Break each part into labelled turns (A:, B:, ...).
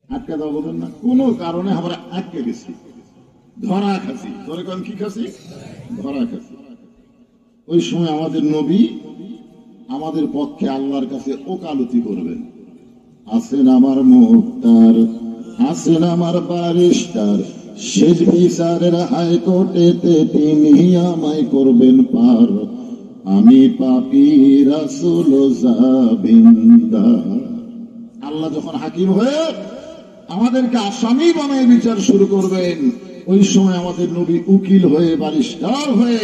A: আটকে দেওয়া বলবেন না, কোনো কারণে আমরা আটকে গেছি, ধরা খাসি। ধরে কোন কি খাসি? ধরা খাসি। ওই সময় আমাদের নবী আমাদের পক্ষে আল্লাহর কাছে ওকালতি করবেন। আছেন আমার মুক্তার, আছেন আমার ব্যারিস্টার, শেষ বিচারের হাইকোর্টেতে তিনি আমায় করবেন পার, আমি পাপী রাসূল জাবিন্দার। আল্লাহ যখন হাকিম হয়ে আমাদেরকে আসামি বানায় বিচার শুরু করবেন, ওই সময় আমাদের নবী উকিল হয়ে, ব্যারিস্টার হয়ে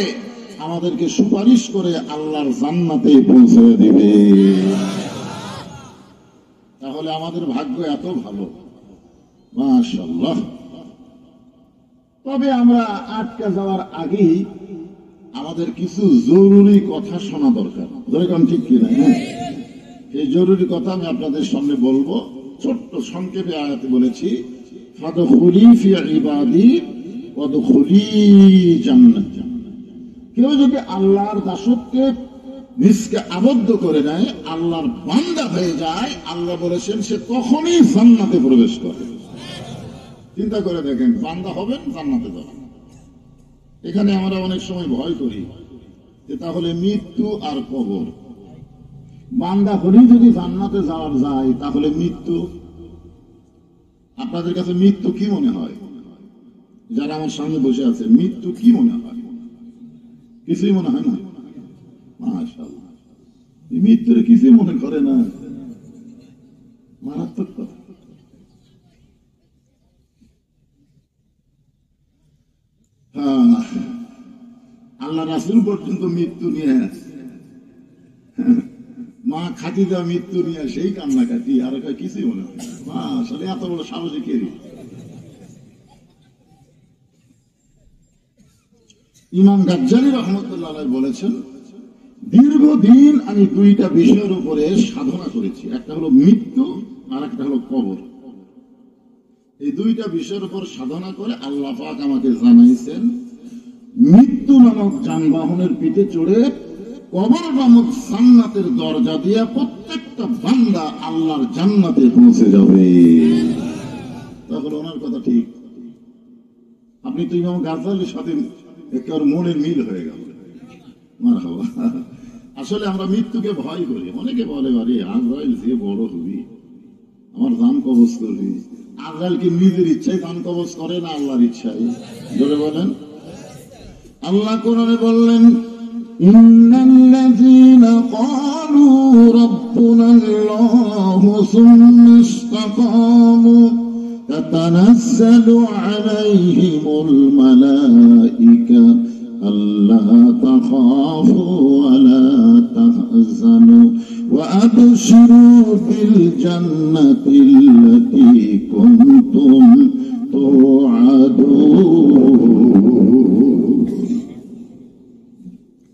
A: আমাদেরকে সুপারিশ করে আল্লাহর জান্নাতে পৌঁছে দিবে। তাহলে আমাদের ভাগ্য এত ভালো, মাশাআল্লাহ। তবে আমরা আটকে যাওয়ার আগেই আমাদের কিছু জরুরি কথা শোনা দরকার। যেরকম ঠিক কিনা? এই জরুরি কথা আমি আপনাদের সামনে বলবো। ছোট্ট সংক্ষেপে আয়াতে বলেছি, ফাদখুলি ফি ইবাদি ওয়াদখুলি জান্নাত। কেউ যদি আল্লাহর দাসত্বে নিজকে আবদ্ধ করে নেয়, আল্লাহর বান্দা হয়ে যায়, আল্লাহ বলেছেন সে তখনই জান্নাতে প্রবেশ করে। চিন্তা করে দেখেন, বান্দা হবেন, জান্নাতে যাবেন। এখানে আমরা অনেক সময় ভয় করি যে তাহলে মৃত্যু আর কবর, বান্দা হলেই যদি জান্নাতে যাওয়া যায় তাহলে মৃত্যু। আপনাদের কাছে মৃত্যু কি মনে হয়? যারা আমার সামনে বসে আছে, মৃত্যু কি মনে হয়? কিছুই মনে হয় না? মাশাআল্লাহ, মৃত্যুর কিছুই মনে করে না। মারাত্মক কথা। আল্লাহ রাসূল পর্যন্ত মৃত্যু নিয়ে, মা খাদিজা মৃত্যু নিয়ে সেই কান্নাকাটি, আর কিছুই মনে হয় না। আসলে এত বড় সাহসী কে? ইমাম গাজ্জালী রাহমাতুল্লাহ আলাইহি বলেছেন, দীর্ঘদিন আমি দুইটা বিষয়ের উপরে সাধনা করেছি, একটা হলো মৃত্যু আর একটা হলো কবর। এই দুইটা বিষয়ের উপর সাধনা করে আল্লাহ পাক আমাকে জানাইছেন, মৃত্যু নামক যানবাহনের পিঠে চড়ে কবর নামক জান্নাতের দরজা দিয়ে প্রত্যেকটা বান্দা আল্লাহর জান্নাতে পৌঁছে যাবে। তখন ওনার কথা ঠিক। আপনি তো ইমাম গাজ্জালীর সাথে একেবারে মনের মিল হয়ে গেল। মারহাবা। আসলে আমরা মৃত্যুকে ভয় করি। অনেকে বলে, আরে আজরাইল যে বড় হবি, আমার জান কবজ করবি। আজরাইল কি নিজের ইচ্ছায় জান কবজ করে না আল্লাহর ইচ্ছায়? জোরে বলেন। আল্লাহ কোরআনে বললেন, ইন্নাল্লাযীনা ক্বালু রাব্বুনাল্লাহু সুম্মা ইসতাকামু তাতানাজ্জালু আলাইহিমুল মালাঈকা আল্লা তাখাফু ওয়া লা তাহজানু ওয়া আবশিরু বিল জান্নাতিল্লাতী কুনতুম তুআদুন।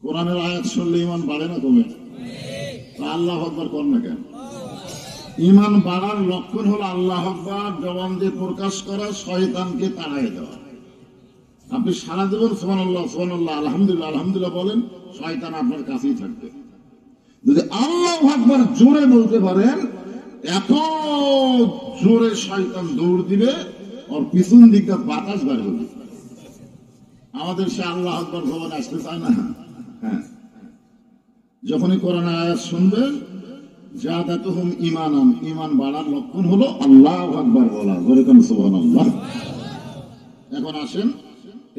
A: কোরআনের আয়াত শুনলে ঈমান বাড়ে না কমে? আল্লাহু আকবার কর না কেন? ঈমান বাড়ার লক্ষণ হলো আল্লাহু আকবার জবান দিয়ে প্রকাশ করা, শয়তানকে তাড়ায় দেওয়া। আপনি সারা জীবন সুবহানাল্লাহ সুবহানাল্লাহ আলহামদুলিল্লাহ আলহামদুলিল্লাহ বলেন, শয়তান আপনার কাছেই থাকবে। যদি আল্লাহু আকবার জোরে বলতে পারেন, এত জোরে শয়তান দৌড় দিবে, ওর পিছন দিকটা বাতাস বের হবে। আমাদের সে আল্লাহু আকবার জবানে আসতে চায় না। হ্যাঁ, যখনই কোরআনের আয়াত শুনবেন, যাদাতুহুম ঈমানান, ঈমান বাড়ার লক্ষণ হলো আল্লাহু আকবার বলা। জোরে কোন সুবহানাল্লাহ। এখন আসেন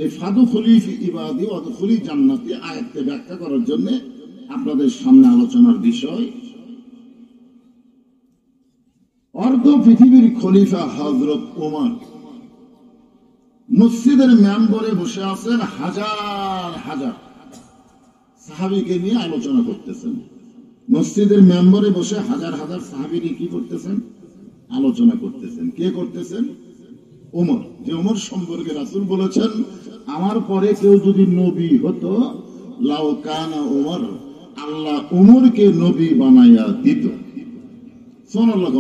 A: এই ফাদখুলি ফি ইবাদি ওয়াদখুলি জান্নাতি আয়াতকে ব্যাখ্যা করার জন্য আপনাদের সামনে আলোচনার বিষয়, অর্ধ পৃথিবীর খলিফা হযরত ওমর মসজিদের মেম্বরে বসে আছেন, হাজার হাজার সাহাবীকে নিয়ে আলোচনা করতেছেন। মসজিদের মেম্বরে বসে হাজার হাজার সাহাবীকে কি করতেছেন? আলোচনা করতেছেন। কে করতেছেন? ওমর। যে ওমর সম্পর্কে রাসূল বলেছেন, আমার পরে কেউ যদি নবী হতো, লাউ কানা ওমর, আল্লাহ ওমরকে নবী বানাইয়া দিত। সুবহানাল্লাহ।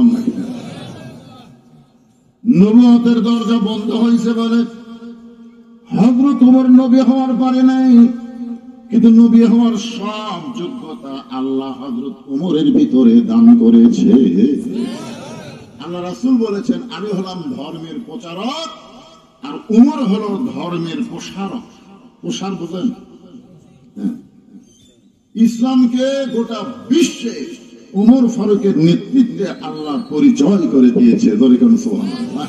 A: নবুয়তের দরজা বন্ধ হয়েছে বলে হযরত ওমর নবী হওয়ার পারে নাই, কিন্তু নবী হওয়ার সব যোগ্যতা আল্লাহ হযরত ওমরের ভিতরে দান করেছে। আল্লাহ রাসূল বলেছেন, আমি হলাম ধর্মের প্রচারক আর উমর হলো ধর্মের প্রসারক। প্রসার বোঝেন? ইসলামকে গোটা বিশ্বে উমর ফারুকের নেতৃত্বে আল্লাহ পরিচয় করে দিয়েছে। সুবহানাল্লাহ।